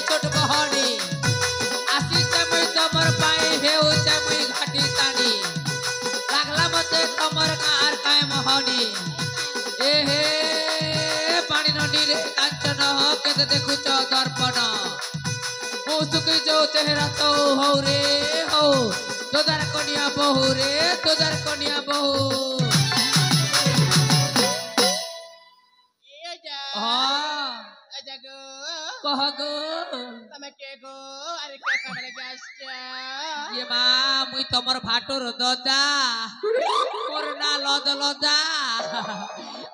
छोट बहनी आसी चमई तमर पाए हे ओ चमई घाटी तानी लागला मते तमर कार काय मोहनी ए हे पानी नदी रे कांचन हो केते देखुच दर्पण हो सुखी जो चेहरा तो हो रे हो तोदार कनिया बहु रे तोदार कनिया बहु कह गो तमे के गो अरे के करे गैस ये बा मुई तमर भाटोर ददा मोर ना लद लदा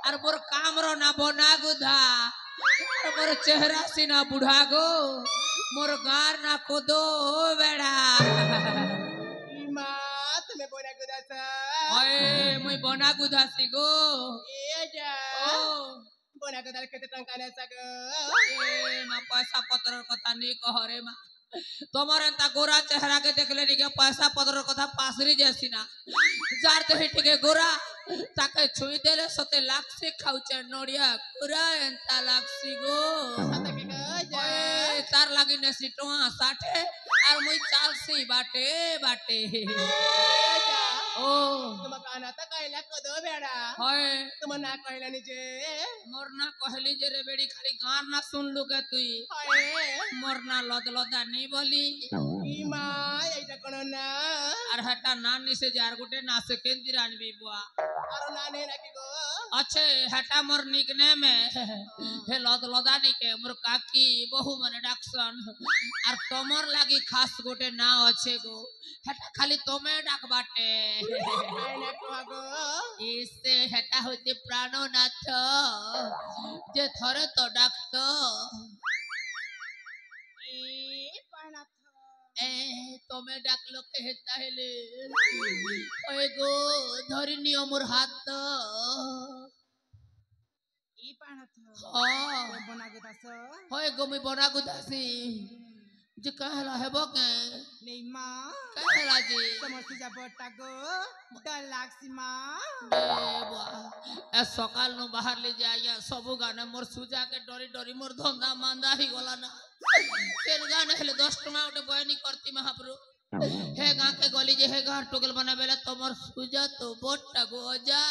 और मोर कामरो ना बना गुधा और मोर चेहरा सीना बुढ़ा गो मोर गार ना कोदो बेड़ा इमा तमे बना गुदा सा ओए मुई बना गुधा सी गो ए जा ओ बना गुदा केते टंका ने सग ए मा पैसा पत्र कथा नी कह रे मा तमर एंता गोरा चेहरा के देखले नी के पैसा पत्र कथा पासरी जैसी ना जार तो हिट के गोरा ताके छुई देले सते लाख से खाउचे नोडिया गोरा एंता लाखसी गो सते के जा ओए तार लागी ने सिटवा 60 और मुई 40 बाटे बाटे जा ओ तुम काना त कहला कदो बेड़ा होय तुम ना कहला नि जे मोर ना कहली जे रे बेड़ी खाली गार ना सुन लु के तुई हाय मोर ना लद लदा नी बोली इमा एटा कोन ना और हटा नानी से जार गुटे ना से केंद्र आनबी बुआ आरो नाने ना की गो अच्छे हटा मोर निकने में हे लद लदा नी के मोर काकी बहु मने डाक्सन और तमर लागी खास गोटे ना अच्छे गो हटा खाली तमे डाक बाटे आइना को गो इससे हटा होते प्राणनाथ जे थरे तो डाकत ए पाना ए तमे डाकलो के हेता हेले ओए गो धरि नियो मोर हाथ ई पाना हां बना गुदा सा होय गो मी बना गुदासी जे कहला हेबो के नहीं मां कहला जी समस्ती जा बट्टा गो डर लागसी मां ए बुआ ए सकाल नु बाहर ले जाया सबु गाने मोर सुजा के डरी डरी मोर धंधा मांदा ही गला ना तेर गाने हेले 10 टका उठे बयनी करती महाप्रभु हे गा के गली जे हे घर टोगल बनाबेला तमर सुजा तो बट्टा गो जा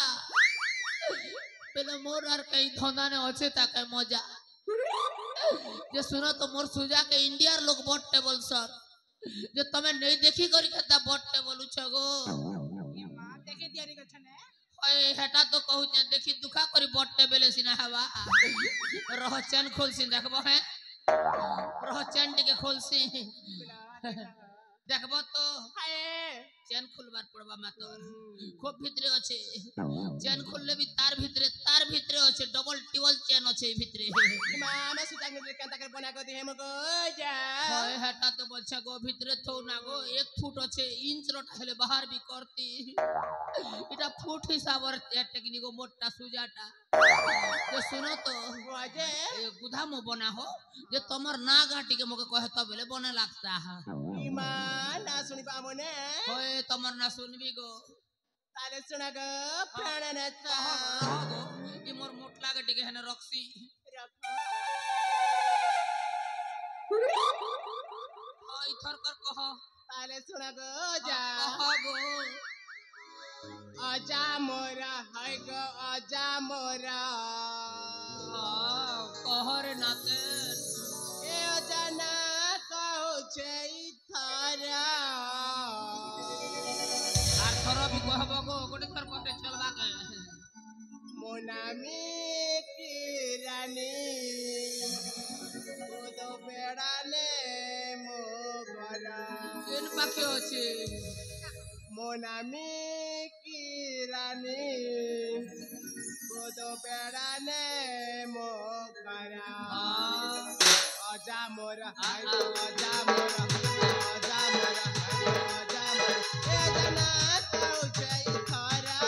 पहले मोर आर कई धंधा ने अच्छे ताके मजा जे सुनो तो मोर सुजा के इंडिया लोग बट टेबल सर जे तमे नहीं देखी करी खाता बट टेबल छगो मां देखे दियारी गछ ने ओए हेटा तो कहू जे देखी दुखा करी बट टेबल सिना हवा रह चैन खोल सिन देखबो है रह चैन के खोल सी देखबो तो हाय चैन खुलबार पड़बा मातर खूब भीतरे अछि चैन खुलले भी तार भीतरे अछि डबल टिबल चैन अछि भीतरे मां मैं सुता के कांता कर बना को दे हम गो जा होय हटा तो बच्चा गो भीतरे थौ ना गो 1 फुट अछि इंच रोट हेले बाहर भी करती इटा फुट हिसाबर टेक्निक गो मोटा सुजाटा जे सुनो तो वाजे ए गुधा मो बना हो जे तमर ना गाटी के मोके कहे त बेले बने लागता है मां ना सुनी पामोने होय तमर ना सुनबी गो ताले सुना गो प्राणनाथ गो ई मोर मोटला गाटी के हने रखसी इथर कर कह ताले सुना गो जा कह गो आजा मोरा हाय गो आजा मोरा कहर नाते ए आजा ना कहू छै थारा आर थर भी कहबो गो गोटे थर कहते चलबा के मोनामी की रानी गोदो बेड़ा ने मोगरा केन पाके अछि मोनामी की रानी गोदो बेड़ा ने मोगरा आजा मोरा आजा मोरा आजा मोरा आजा मोरा ए जना कहू छै थारा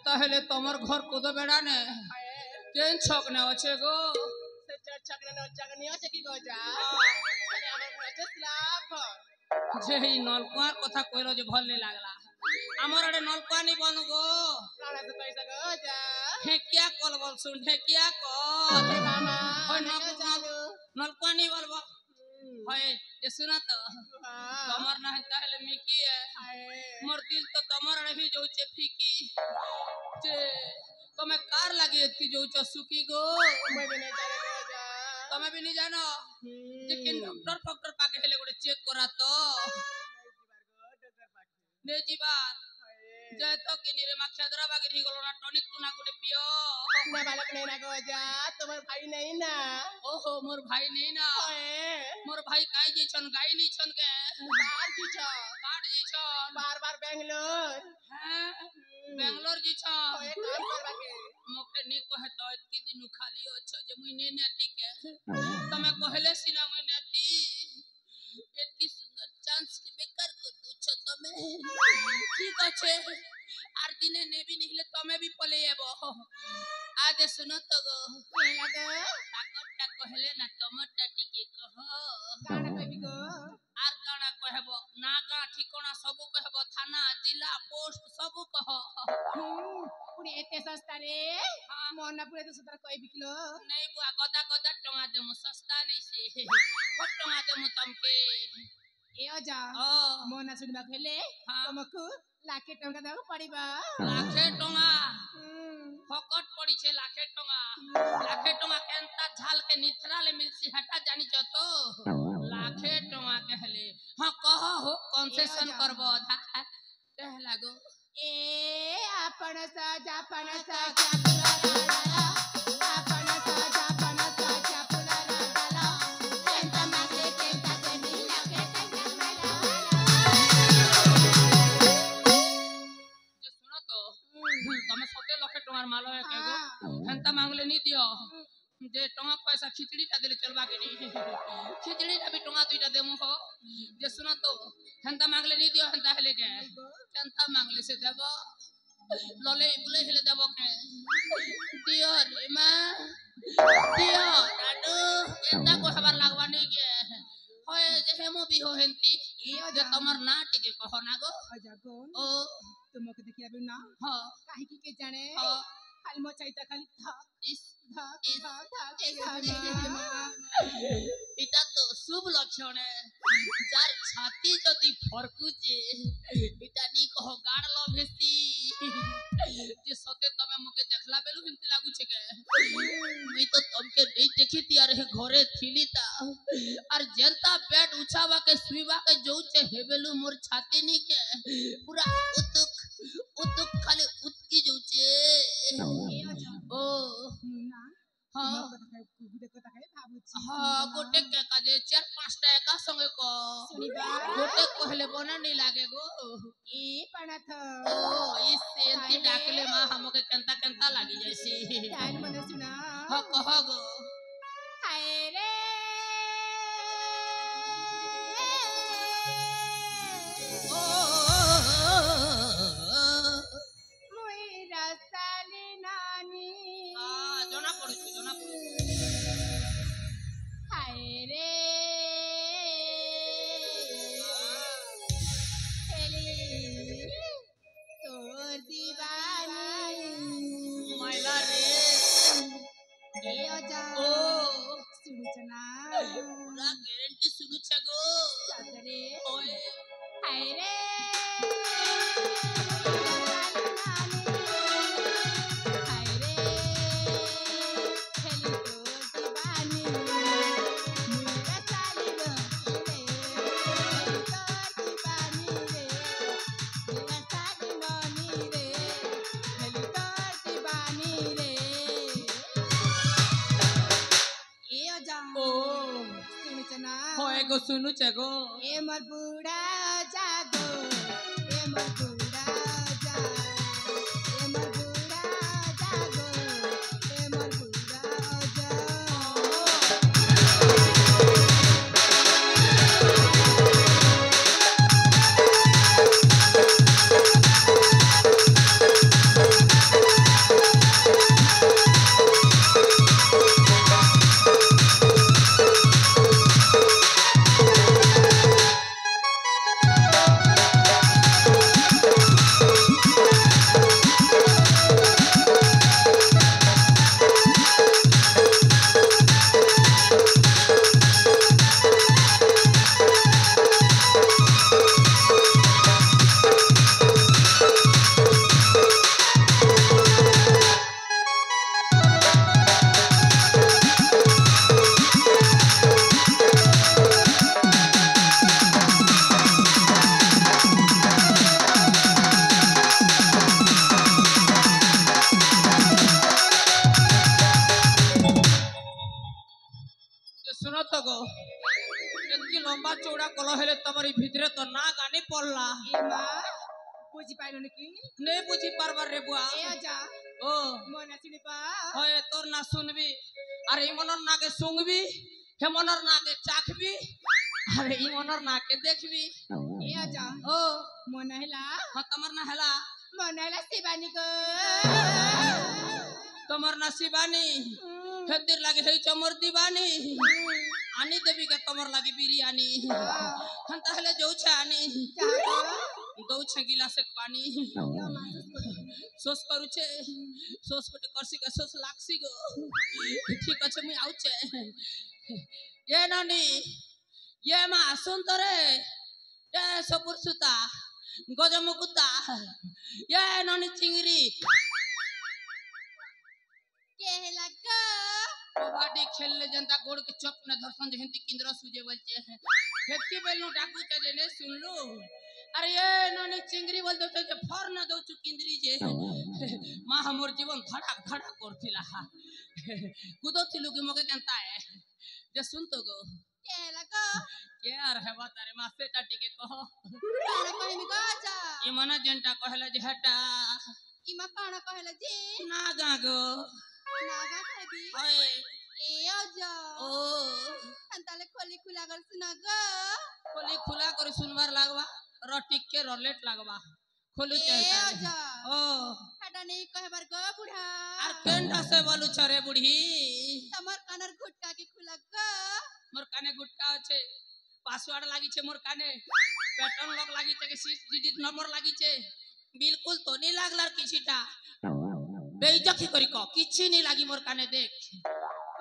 ताहले तमर घर को तो बेड़ा ने केन छक ने अच्छे गो से चक ने चक नियो से की गजा अरे हमर पुरा स्लाब जे ही नलकुआर कथा कहलो जे भल नहीं लागला हमर अडे नलकुआ नहीं बन गो काना से पैसा गजा ढेकिया कल बोल सुन ढेकिया कल मामा होय चालू नलकुआ नहीं बोलबो होय ये सुना तो तमर ना ताहले मिकी है मोर दिल तो तमर अडे ही जो चे फीकी जे तमे कार लागी एतकी जो च सुकी गो मैं भी नहीं जाने गजा तमे भी नहीं जानो लेकिन डॉक्टर फॉक्टर पाके हेले गोटे चेक करा तो ने जीवार जय तो किनी रे माक्षादरा बागे रही गलो ना टॉनिक टुना गोटे पियो ना बालक नहीं ना गजा तुम्हार भाई नहीं ना ओहो मोर भाई नहीं ना मोर भाई काई जी छन गाई नहीं छन के बाहर की छ काट जी छन बार बेंगलोर हैं बेंगलोर जी छन ओए काम करबा के मोके नी कहे तो इतकी दिन खाली अच्छा जे मुई ने नेती के तमे कहले सिना मुई नेती इतकी सुंदर चांस के बेकार कर दो छ तमे ठीक अच्छे आर दिने ने भी निकले तमे भी पले आबो आज सुनो तो गो लगा ताकत कहले ना टमाटर टिके कह काना कहबी गो आर काना कहबो नागा ठिकाना सब कहबो थाना जिला पोस्ट सब कह पुरी एते सस्ता रे मोना पुरे तो सस्ता कहबी किलो नहीं बुआ गदा गदा टंगा दे मु सस्ता नहीं से कत टंगा दे मु तमके ए अजा मोना सुनबा कहले तुमको लाखे टंका देबो पड़िबा लाखे टंगा फकट पड़ी छे लाखे टंगा केनता झाल के निथरा ले मिलसी हटा जानी छ तो लाखे टंगा कहले हां कह हो कंसेशन करबो आधा कह लागो ए आपण साजा चापुला डाला आपण साजा चापुला डाला केंता मागे केंता ते मिला के टंगा जे सुनो तो तमे 17 लाख टंगार मालो है केगो हंता मांगले नहीं दियो जे टंगा पैसा खिचड़ी ता देले चलबा के नहीं खिचड़ी ता भी टंगा दुईटा देमु हो जे सुनो तो हंता मांगले नहीं दियो हंता हेले के हंता मांगले से देबो लले बुले हेले देबो के दियो रे मां दियो दादू एता को खबर लागवा नहीं के होय जे हेमो भी हो हेंती जे तमर ना टिके कहो ना गो अजा गो ओ तुमको देखिया भी ना हां काहे की जाने हां खाली मो चाहिए खाली था इस इता तो शुभ लक्षण है जार छाती जदी फरकुचे इता नी कहो गाड़ लो भेसी जे सते तमे मके देखला बेलु हिंती लागु छे के मैं तो तमके नहीं देखी थी अरे घरे थिली ता और जनता पेट उछावा के सुईवा के जो छे हेबेलु मोर छाती नी के पूरा उतुक खाली उतकी जो छे ओ हाँ हाँ गोटे के काजे 4-5 टा का संगे को गोटे कहले बना नहीं लागे गो ई पणथ ओ इस सेंती डाकले मां हमके केंता लागी जैसी टाइम मने सुना हां कह गो हाय रे ओ मुई रसाली नानी हां जोना पड़छ हाय रे हेली तोर दीवानी मैला रे ए अजा ओ सुनचना पूरा गारंटी सुनु छगो सातरे ओए हाय रे को सुनु छगो ए मर बूढ़ा जागो ए मर बूढ़ा जागो ए मर बूढ़ा जागो ए मर बूढ़ा जागो ए मां बुझी पाइलो ने की नहीं बुझी पारबार रे बुआ ए अजा ओ मोना सुनी पा होए तोर ना सुनबी अरे ई मनर ना के सुंगबी हे मनर ना के चाखबी अरे ई मनर ना के देखबी ए अजा ओ मोना हेला हां तमर ना हला मोना हेला शिवानी को तमर ना शिवानी हेतिर लागे हे चमर दीवानी आनी देवी के तमर लागे बिरयानी हम ताहले जो छानी दो छ गिलास पानी सोस करूचे सोस कोटे करसी के सोस लागसी गो ठीक আছে মুই আউছে ये नानी ये मा सुन तो रे ये सपुर सुता गजमुकुता ये नानी चिंगरी के हेला को कबड्डी खेलले जनता गोड़ के चप न दर्शन जहंती केंद्र सुजे बोलचे हेतकी बेलनु डाकू चे जे ने सुनलु अरे ये नानी चिंगरी बोल दो जे फर न दो चु केंद्री जे मां हमर जीवन धड़क धड़क करथिला कुदो थिलु कि मके केनता है जे सुन तो गो के हेला को के आर है बात रे मासे टाटी के कहो काना कहमी को आजा ई मना जनता कहला जे हटा इमा काना कहला जी ना गागो नागा कहबी ओए ए अजा ओ अंताले खोली खुला कर सुना गो खोली खुला कर सुनवार लागवा रोटी के रोलेट लागवा खोलू ए चलता अजा ओ हटा नहीं कहबर गो बुढ़ा आर केंडा से बोलू छरे बुढ़ी तमर कानर घुटका के खुला गो मोर काने गुटका আছে পাসওয়ার্ড লাগিছে মোর কানে প্যাটার্ন লক লাগিছে કે 6 ডিজিট নম্বর লাগিছে বিলকুল তো নি লাগলার কিছিটা বেইজ্জতি করি ক কিছি নি লাগি মোর কানে দেখ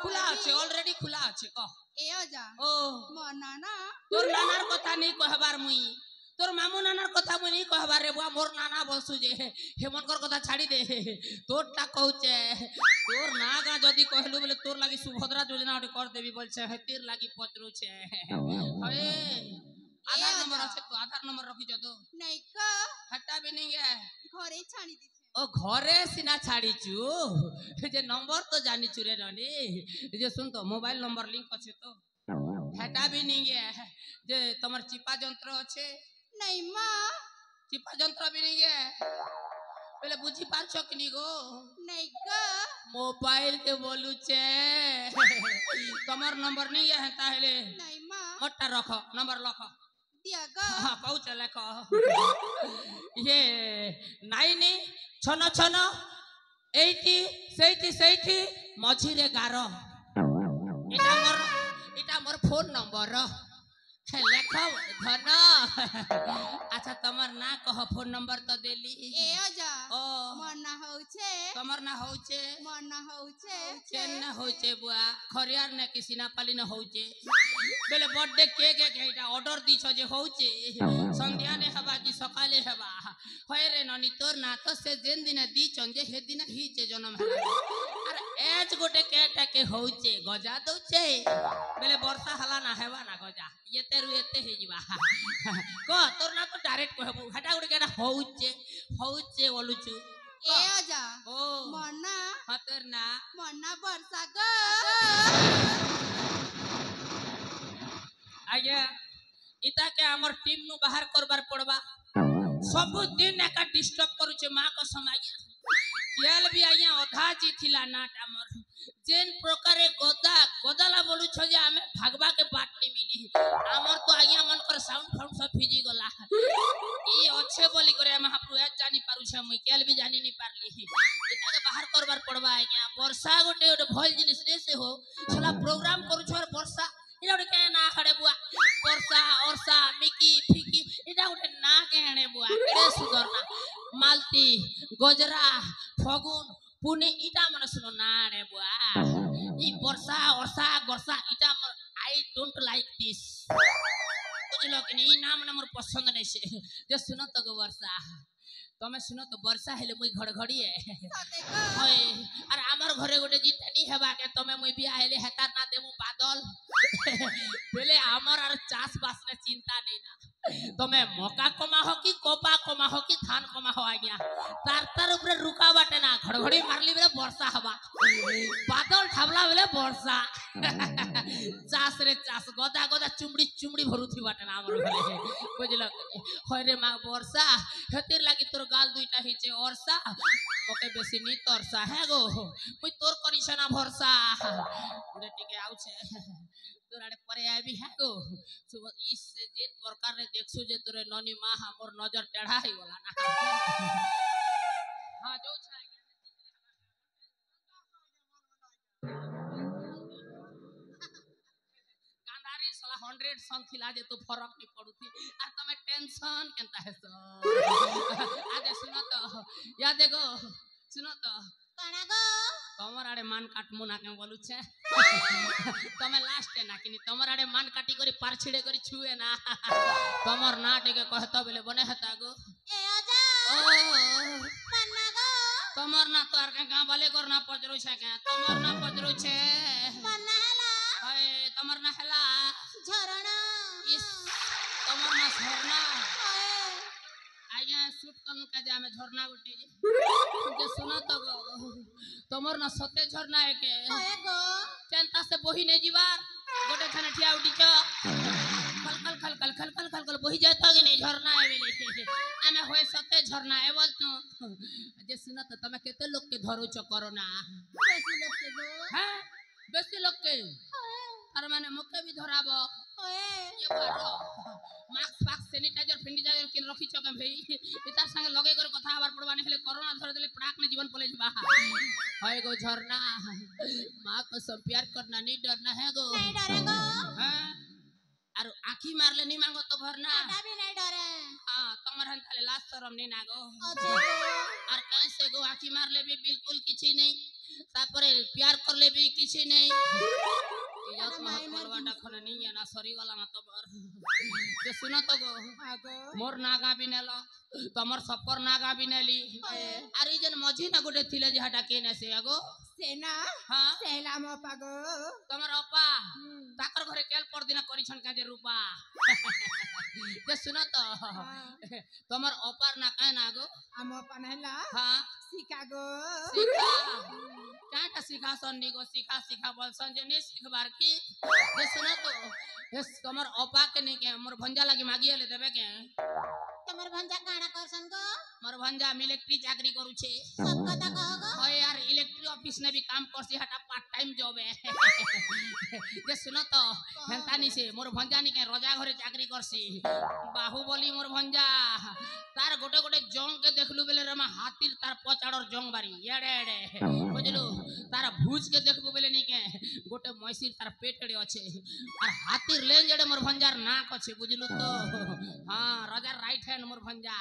খোলা আছে অলরেডি খোলা আছে ক ए अजा ও मोर नाना তোর নানার কথা নি কহবার মুই তোর মামু নানার কথা মুই নি কহবার রে বুয়া মোর নানা বসু যে হেমনকর কথা ছাড়ি দে তোরটা কହୁছে তোর না গা যদি কহলু বলে তোর লাগি সুভদ্রা যোজনা ওটি কর দেবি বলছে হেতির লাগি পচরুছে হয়ে आधार नंबर আছে তো आधार नंबर रखी तो नहीं को हटा भी नहीं है घरे छानी दिछे ओ घरे सिना छाड़ी चु जे नंबर तो जानी चुरे ननी जे सुन तो मोबाइल नंबर लिंक আছে तो हटा भी नहीं है जे तमर चिपा যন্ত্র আছে नहीं मां चिपा যন্ত্র भी नहीं है पहले बुझी पारछो कि नहीं गो नहीं को मोबाइल के बोलू छे तमर नंबर नहीं है ताहले नहीं मां मोटा रखो नंबर रखो दिया गो हां कहू चले को ये 9 छन छन 80 सेठी मझिरे 11 एटा मोर फोन नंबर लेख धन अच्छा तमर ना कह फोन नंबर तो देली ए अजा ओ मोर ना होउछे तमर ना होउछे मोर ना होउछे केन ना होउछे बुआ खरियार ने किसी ना पाली ना होउछे बेले बर्थडे केक एटा ऑर्डर दी छ जे होउछे संध्या ने हवा की सकाले हवा होय रे ननी तोर ना तो से जेन दिन दी चंजे हे दिन ही जे जन्म हला अरे एज गोटे केटा के होउछे गजा दोछे बेले वर्षा हला ना हेवा ना गजा ये तेरु एते हे जीवा को तोर ना तो डायरेक्ट कहबो हटा गोटे केटा होउछे बोलुछु ए अजा ओ मोर ना हतर ना मोर ना वर्षा गो आज्ञा इता के हमर टीम नु बाहर करबार पड़बा सब दिन एका डिस्टर्ब करूचे मां को समाज्ञा केल भी आज्ञा अधा जी थिला नाट हमर जेन प्रकारे गोदाला बोलु छ जे हमें भागवा के बात नहीं मिली हमर तो आज्ञा मन कर साउंड फाउंड सब फिजी गला ई अच्छे बोली करे महाप्रभु ए जानी पारु छ मुई केल भी जानी नहीं पारली इता के बाहर करबार पड़बा आज्ञा वर्षा गोटे भल जिनिस रे से हो छला प्रोग्राम करू छ वर्षा इना उठे के ना खड़े बुआ वर्षा औरसा मिकी फिकी इना उठे ना केने बुआ केड़े सुधरना मालती गजरा फगुन पुने इटा मन सुनो ना रे बुआ ई वर्षा औरसा गरसा इटा आई डोंट लाइक दिस बुझलो कि नहीं नाम न मोर पसंद नहीं से जे सुनो तो गो वर्षा तमे सुनो तो वर्षा हेले मुई घड़घड़ी है होय अरे हमर घरे गोटे जितनी हेबा के तमे मुई बिया हेले हेता ना देमु बादल बेले हमर आर चास बास ने चिंता नहीं ना તમે મોકા કમા હો કે કોપા કમા હો કે ધાન કમા હો આગ્યા તાર ઉપર રૂકાવટે ના ઘડઘડી મારલી બેલે ବର୍ଷା હવા બાદલ ઠાબલા બેલે ବର୍ଷା ଚାଷ ରେ ଚାଷ ଗଦା ଗଦା ଚୁମଡି ଭରୁଥି ବାଟେ ନା ଆମର ଘରେ ବୁଝିଲ ହଇରେ ମା ବର୍ଷା ହେତିର ଲାଗି ତୋର ଗାଲ ଦୁଇଟା ହେଇଛେ ଅର୍ଷା ମତେ ବେଶୀ ନି ତର୍ଷା ହେ ଗो ମୁଇ ତୋର କରିଛ ନା ଭରସା ଗୋଟେ ଟିକେ ଆଉଛେ तोर आड़े परे आबी है गो इस जे प्रकार रे देखसु जे तोरे ननी मां हमर नजर टेढ़ा ही वाला ना हां जो छा गांधारी साला 100 सॉन्ग खिला जे तो फरक नहीं पड़ुथी आ तमे टेंशन केनता है सो आजे सुनो तो या देखो सुनो तो कणा गो तमर आड़े मान काटमु ना के बोलु छे तमे लास्ट ना किनी तमर आड़े मान काटी करी पारछिड़े करी छुए ना तमर ना टेके कहतो बेले बने हता गो ए आजा ओ मन्ना गो तमर ना तोर के गां वाले करना पजरो छे के तमर ना पजरो छे मन्ना हला हाय तमर ना हला झरणा इस तमर ना झरना हाय आया शूट करन का जा में झरना गोटे जे सुनो तो गो तमर ना सते झरना है के हाय गो चंता से बोही नहीं जीवार गोटे खाना ठिया उठी छ खल बोही जाता कि नहीं झरना है बेले आमे होय सते झरना है बोल तू जे सुनो तो तमे केते लोग के धरो छ कोरोना बेसी लोग के गो हां बेसी लोग के हाय तार माने मुके भी धराबो हाय ये बारो मास्क सैनिटाइजर फेंडिटाइजर के रखी छ के भाई इतार संगे लगे कर कथा आबार पड़बाने हेले कोरोना धर देले पड़ाक ने जीवन पले जीवा हाय गो झरना मां को सब प्यार करना नहीं डरना है गो नहीं डरे गो हां और आंखी मारले नहीं मांगो तो भरना बेटा भी नहीं डरे हां तमर हन खाले लाज शरम नहीं ना गो अजे गो और कैसे गो आंखी मारले भी बिल्कुल किछि नहीं तापरे प्यार करले भी किछि नहीं इज्जत महत करवाटा खने नहीं है ना सरी वाला ना तो बर जे सुनो तो गो आगो मोर नागा बिनेलो तमर सपर नागा बिनेली अरे जन मझी ना गुडे थिले जे हटा केने से आगो सेना हां सेला मो पागो तमर अपा ताकर घरे केल पर दिन करी छन का जे रूपा जे सुनो तो तमर अपार ना काहे ना गो हम पनहला हां शिकागो सीखा काटा सीखा सन्नी गो सीखा बोल संजे नहीं सीखबार की जे सुनो तो यस तमर अपा के नहीं के मोर भंजा लगी मागी ले देबे के तमर भंजा काना करसन गो मोर भंजा मिलिट्री चाकरी करू छे सब कथा कहो ओए यार इलेक्ट्रिक ऑफिस ने भी काम करसी हटा पार्ट टाइम जॉब है जे सुनो तो हेंतानी से मोर भंजा नहीं के रजा घरे चाकरी करसी बाहुबली मोर भंजा तार गोटे गोटे जंग के देखलु बेले रमा हाथीर तार पचाड़र जंग बारी एड़े एड़े बुझलु तार भूज के देखबो बेले नहीं के गोटे मैसीर तार पेटड़े अच्छे और हाथीर लेन जड़े मोर भंजार नाक अच्छे बुझलु तो हां रजा राइट हैंड मोर भंजा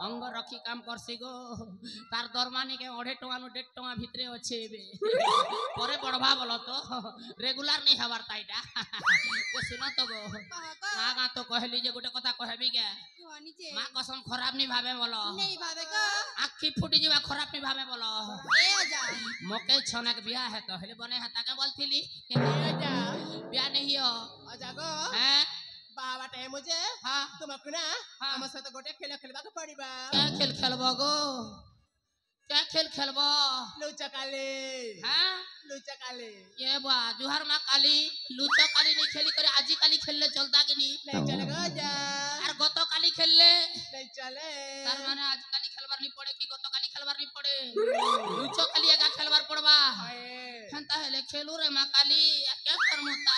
अंग रखी काम करसी गो तार दरमानी के 2.5 टका नु 1.5 टका भितरे अच्छे बे परे बढ़वा बोलो तो रेगुलर नहीं हवार ताइटा जे सुनो तो गो नागा तो कहली जे गोटे कथा कहबी के मां कसम खराब नहीं भावे बोलो नहीं भावे गो आखी फुटी जीवा खराब नहीं भावे बोलो ए आजा मोके छनक बियाह है तो हेले बने हता के बोलथिली ए आजा बियाह नहीं हो आजा गो हैं बाबा टाइम मुझे हां तुमको ना हम साथ गोटे खेल खेलबा के पड़ीबा क्या खेल खेलबो गो क्या खेल खेलबो लुचा काले हैं लुचा काले ये बा जुहर मां काली लूचा काली नहीं खेली करे आजी काली खेलले चलता कि नहीं चलेगा आजा और गतो काली खेलले नहीं चले तार माने आज काली खेलबार नहीं पड़े कि गतो काली खेलबार नहीं पड़े लूचो काली एका खेलबार पड़बा हंता हेले खेलू रे मां काली क्या करमुता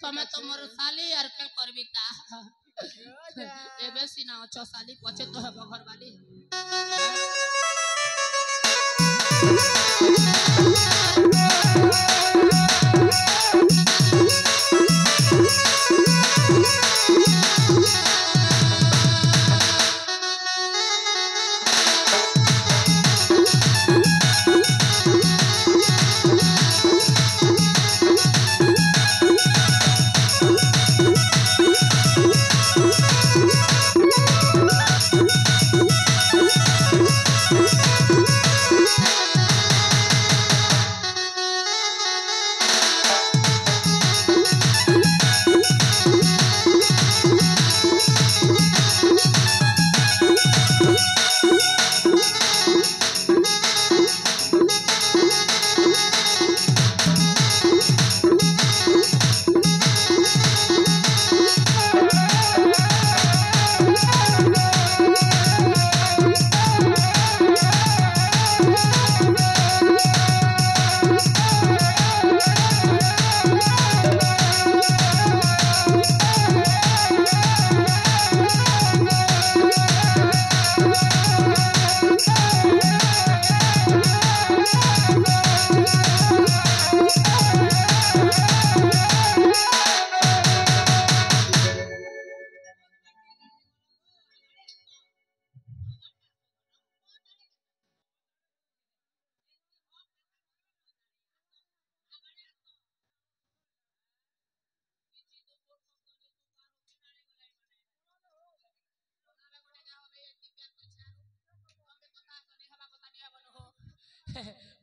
तमे तो मोर साली यार के करबिता ए बेसी ना 6 साली पछे तो है घर वाली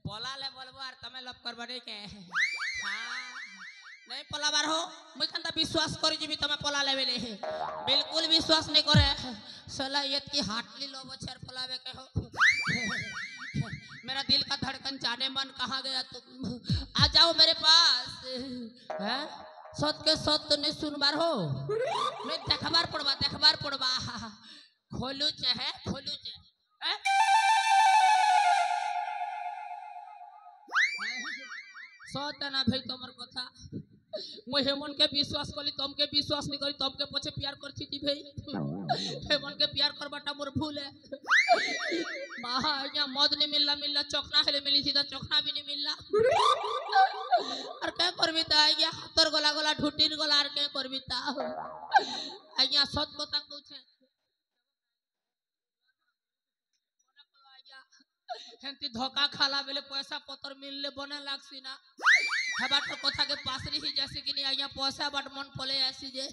पला ले बोलबो और तमे लव करबो नहीं के हां नहीं पलाबार हो मुई खंता विश्वास करी जीबी तमे पला लेबे ले बिल्कुल विश्वास नहीं करे साला ये की हाटली लो बछर पलावे के हो मेरा दिल का धड़कन जाने मन कहाँ गया तुम आ जाओ मेरे पास हैं सत के सत तो नहीं सुनबार हो मैं देखबार पड़बा खोलू चाहे सत ना भाई तमर कथा मैं हेमन के विश्वास करी तुम के विश्वास नहीं करी तुम के पछे प्यार करती थी भाई हेमन के प्यार करबाटा मोर भूल है माहा यहाँ मद नहीं मिलला चौकना हेले मिली थी तो चौकना भी नहीं मिलला और क्या करबी ता यहाँ हाथर गला ढुटीर गला और क्या करबी ता यहाँ सत कथा कहछे हेंती धोखा खाला बेले पैसा पतर मिलले बने लागसी ना हेबाट कथा के पास रही जैसे कि नहीं यहाँ पैसा बाट मन पले ऐसी जे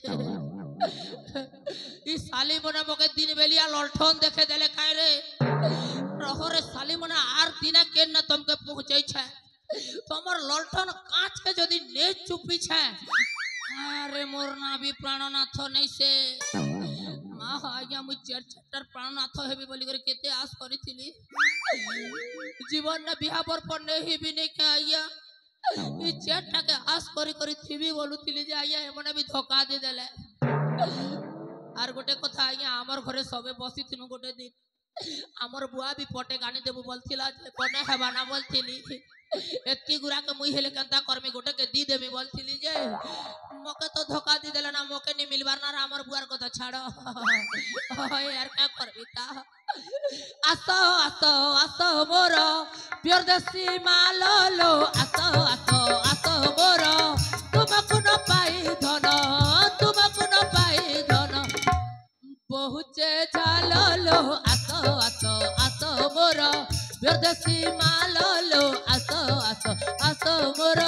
ई साली मना मके दिन बेलिया ललठन देखे देले काई रे रहरे साली मना आर दिना के न तुमके पहुंचै छै तमर ललठन कांच के जदी ने चुपी छै अरे मोर ना भी प्राणनाथ नहीं से मां आज्ञा मु चटर प्राणनाथ हेबी बोली कर केते आस करी थिली जीवन न बिहा पर नहीं भी नहीं के आया ई चेटा के आस करी थिबी बोलू थिली जे आया एमने भी धोखा दे देले आर गोटे कथा आया हमर घरे सबे बसी थिनु गोटे दिन हमर बुआ भी पटे गानी देबु बोलथिला जे बने हेबा ना बोलथिली एत्ती गुरा के मुई हेले कंता करमी गोटे के दी देबी बोलथिली जे मके तो धोखा दी देला ना मके नहीं मिलबार ना हमर बुआर को तो छाड़ो यार क्या करबी ता आसो मोर प्योर देसी मालो लो आसो मोर तुमको न पाई धन बहुचे झालो लो आसो मोर प्योर देसी मालो लो आसो मोर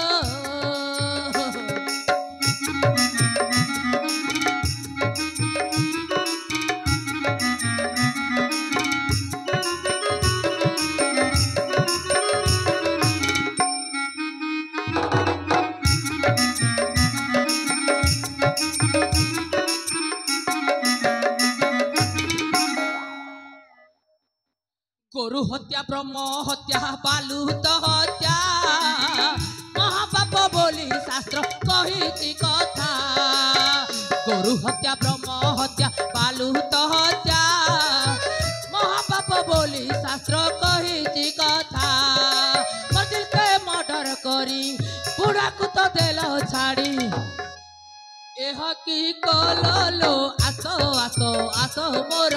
गोरु हत्या ब्रह्म हत्या बालू तो हत्या महापाप बोली शास्त्र कही कथा गोरु हत्या ब्रह्म हत्या बालू तो हत्या महापाप बोली शास्त्र कही कथा दिल के मर्डर करी बुढ़ा को तो देल छाड़ी एह की कलो आसो मोर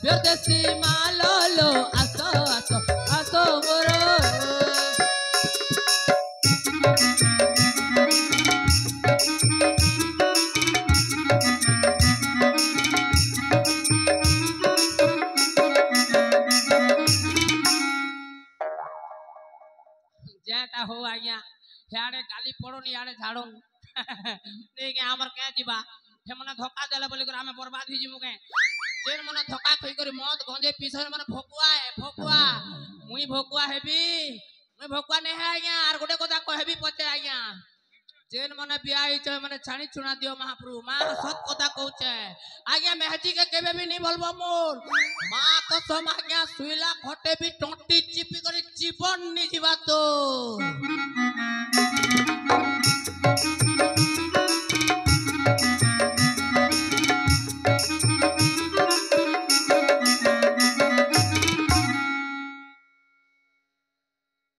विदेशी मालो लो आसो मोर जेटा हो आज्ञा याडे गाली पड़ोनी याडे झाड़ो नहीं के हमर क्या जीवा हे मने धोखा देले बोली कर हमें बर्बाद ही जिमु के जेन मने धोखा खई कर मद गंजे पीछे मने भोकुआ मुई भोकुआ हेबी मुई भोकुआ नहीं है आज्ञा आर गोटे कथा कहबी पते आज्ञा जेन मने बियाही छ मने छाणी चुना दियो महाप्रभु मां सत कथा कहउछे आज्ञा मेहजी के केबे भी नहीं बोलबो मोर मां कसम आज्ञा सुइला घटे भी टंटी चिपी कर जीवन नि जीवा तो